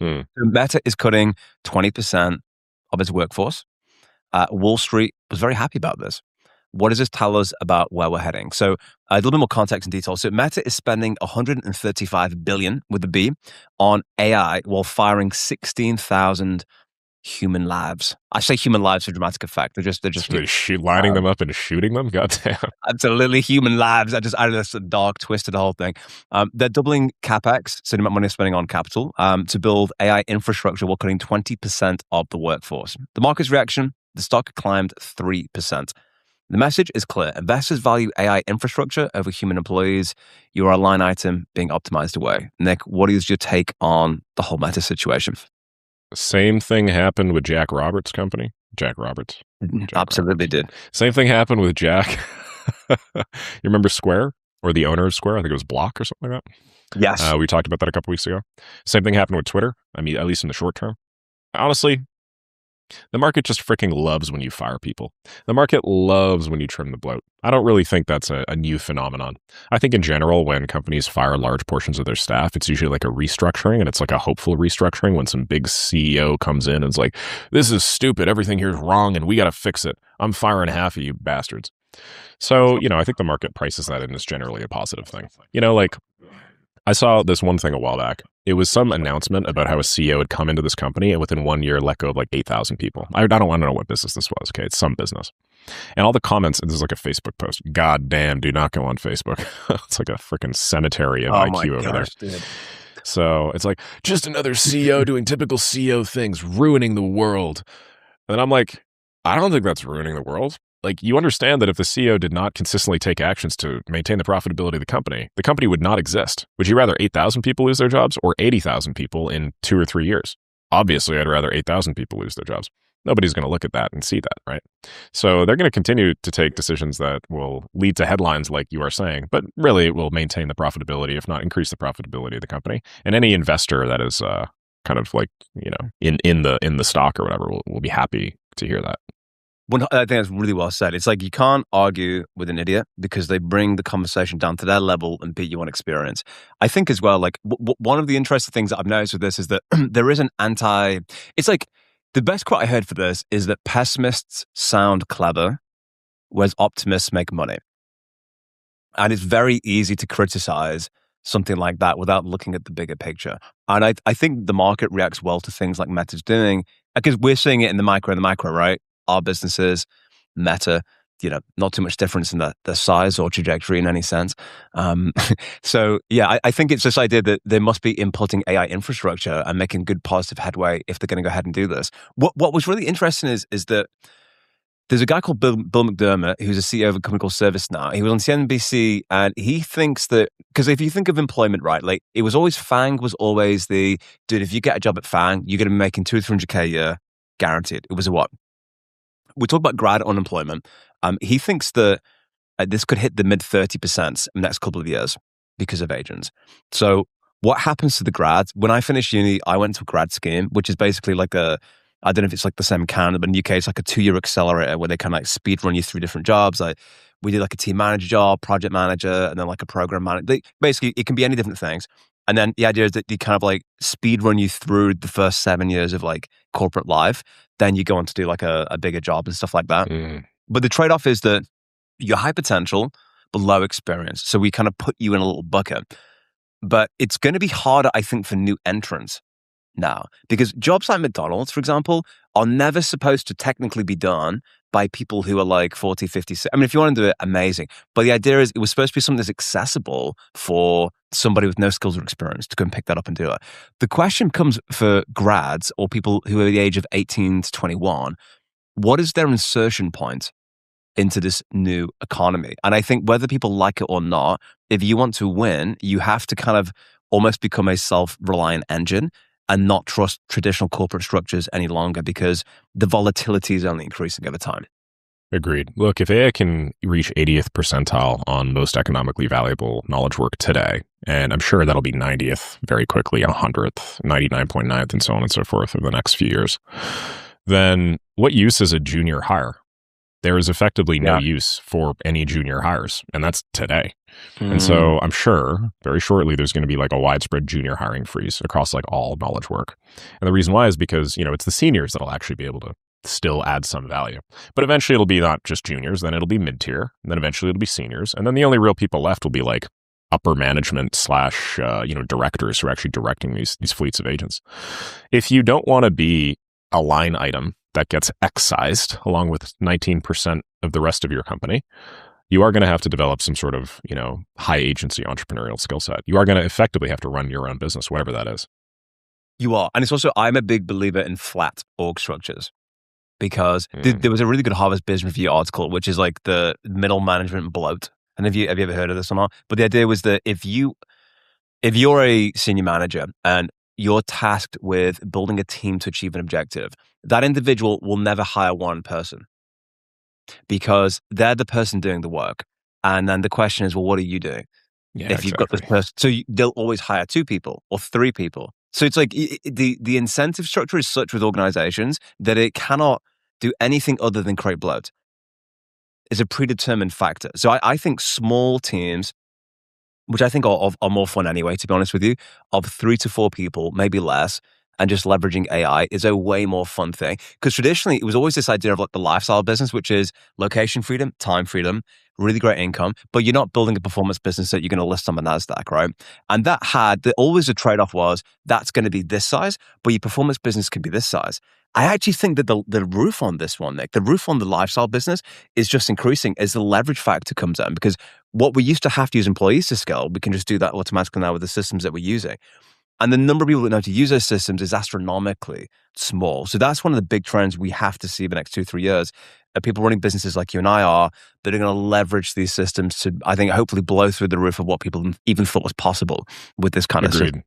Hmm. Meta is cutting 20% of its workforce. Wall Street was very happy about this. What does this tell us about where we're heading? So a little bit more context and detail. So Meta is spending 135 billion with the B on AI while firing 16,000 human lives. I say human lives for dramatic effect. They're just Lining them up and shooting them. Goddamn. absolutely human lives. I just added this dark twist to the whole thing. They're doubling capex, so the amount of money they're spending on capital, to build AI infrastructure while cutting 20% of the workforce. The market's reaction: the stock climbed 3%. The message is clear. Investors value AI infrastructure over human employees. You are a line item being optimized away. Nick, what is your take on the whole Meta situation? Same thing happened with Jack Roberts' company. Jack Roberts. Absolutely did. Same thing happened with Jack. You remember Square, or the owner of Square? I think it was Block or something like that. Yes. We talked about that a couple weeks ago. Same thing happened with Twitter. I mean, at least in the short term. Honestly, the market just freaking loves when you fire people. The market loves when you trim the bloat. I don't really think that's a new phenomenon. I think in general, when companies fire large portions of their staff, it's usually like a restructuring, and it's like a hopeful restructuring when some big CEO comes in and is like, this is stupid, everything here is wrong, and we got to fix it. I'm firing half of you bastards. So, I think the market prices that in as generally a positive thing. Like, I saw this one thing a while back. It was some announcement about how a CEO had come into this company and within 1 year let go of like 8,000 people. I don't want to know what business this was. Okay, it's some business. And all the comments, this is like a Facebook post. God damn, do not go on Facebook. It's like a freaking cemetery of IQ over there. Dude. So it's like, just another CEO doing typical CEO things, ruining the world. And I'm like, I don't think that's ruining the world. Like, you understand that if the CEO did not consistently take actions to maintain the profitability of the company would not exist. Would you rather 8,000 people lose their jobs or 80,000 people in 2 or 3 years? Obviously, I'd rather 8,000 people lose their jobs. Nobody's going to look at that and see that, right? So they're going to continue to take decisions that will lead to headlines like you are saying, but really it will maintain the profitability, if not increase the profitability of the company. And any investor that is kind of like, in the stock or whatever will be happy to hear that. I think that's really well said. It's like you can't argue with an idiot because they bring the conversation down to their level and beat you on experience. I think as well, like one of the interesting things that I've noticed with this is that there is an it's like the best quote I heard for this is that pessimists sound clever, whereas optimists make money. And it's very easy to criticize something like that without looking at the bigger picture. And I think the market reacts well to things like Meta's doing, because we're seeing it in the micro, right? Our businesses, Meta, not too much difference in the size or trajectory in any sense. So yeah, I think it's this idea that they must be inputting AI infrastructure and making good positive headway if they're going to go ahead and do this. What was really interesting is that there's a guy called Bill McDermott, who's a CEO of a company called ServiceNow. He was on CNBC, and he thinks that, because if you think of employment, right, like it was always FANG was always the, dude, if you get a job at FANG, you're going to be making 200 to 300K a year, guaranteed. It was a what? We talk about grad unemployment. He thinks that this could hit the mid 30% in the next couple of years because of agents. So what happens to the grads? When I finished uni, I went to a grad scheme, which is basically like I don't know if it's like the same in Canada, but in the UK, it's like a 2-year accelerator where they kind of like speed run you through different jobs. We did like a team manager job, project manager, and then like a program manager. Basically, it can be any different things. And then the idea is that they kind of like speed run you through the first 7 years of like corporate life. Then you go on to do like a bigger job and stuff like that. Mm. But the trade-off is that you're high potential, but low experience. So we kind of put you in a little bucket. But it's going to be harder, I think, for new entrants now, because jobs like McDonald's, for example, are never supposed to technically be done by people who are like 40, 50. I mean, if you want to do it, amazing. But the idea is it was supposed to be something that's accessible for somebody with no skills or experience to go and pick that up and do it. The question comes for grads or people who are the age of 18 to 21, what is their insertion point into this new economy? And I think whether people like it or not, if you want to win, you have to kind of almost become a self-reliant engine and not trust traditional corporate structures any longer, because the volatility is only increasing over time. Agreed. Look, if AI can reach 80th percentile on most economically valuable knowledge work today, and I'm sure that'll be 90th very quickly, 100th, 99.9th, and so on and so forth over the next few years, then what use is a junior hire? There is effectively no use for any junior hires, and that's today. And Mm. so I'm sure very shortly there's going to be like a widespread junior hiring freeze across like all knowledge work. And the reason why is because, it's the seniors that'll actually be able to still add some value. But eventually it'll be not just juniors, then it'll be mid-tier, and then eventually it'll be seniors. And then the only real people left will be like upper management slash, directors who are actually directing these fleets of agents. If you don't want to be a line item that gets excised along with 19% of the rest of your company, you are going to have to develop some sort of, high agency entrepreneurial skill set. You are going to effectively have to run your own business, whatever that is. You are. And it's also, I'm a big believer in flat org structures because there was a really good Harvard Business Review article, which is like the middle management bloat. And have you ever heard of this or not? But the idea was that if you're a senior manager and you're tasked with building a team to achieve an objective, that individual will never hire one person because they're the person doing the work. And then the question is, well, what are you doing? Yeah, If you've got this exactly. person, so they'll always hire 2 people or 3 people. So it's like the incentive structure is such with organizations that it cannot do anything other than create bloat. It's a predetermined factor. So I think small teams, which I think are more fun anyway, to be honest with you, of 3 to 4 people, maybe less, and just leveraging AI is a way more fun thing. Because traditionally, it was always this idea of like the lifestyle business, which is location freedom, time freedom, really great income, but you're not building a performance business that you're going to list on the NASDAQ, right? And that always a trade-off was that's going to be this size, but your performance business could be this size. I actually think that the roof on this one, Nick, the roof on the lifestyle business is just increasing as the leverage factor comes in because what we used to have to use employees to scale, we can just do that automatically now with the systems that we're using. And the number of people that know how to use those systems is astronomically small. So that's one of the big trends we have to see in the next 2-3 years. People running businesses like you and I are that are going to leverage these systems to, I think, hopefully blow through the roof of what people even thought was possible with this kind of Agreed. system.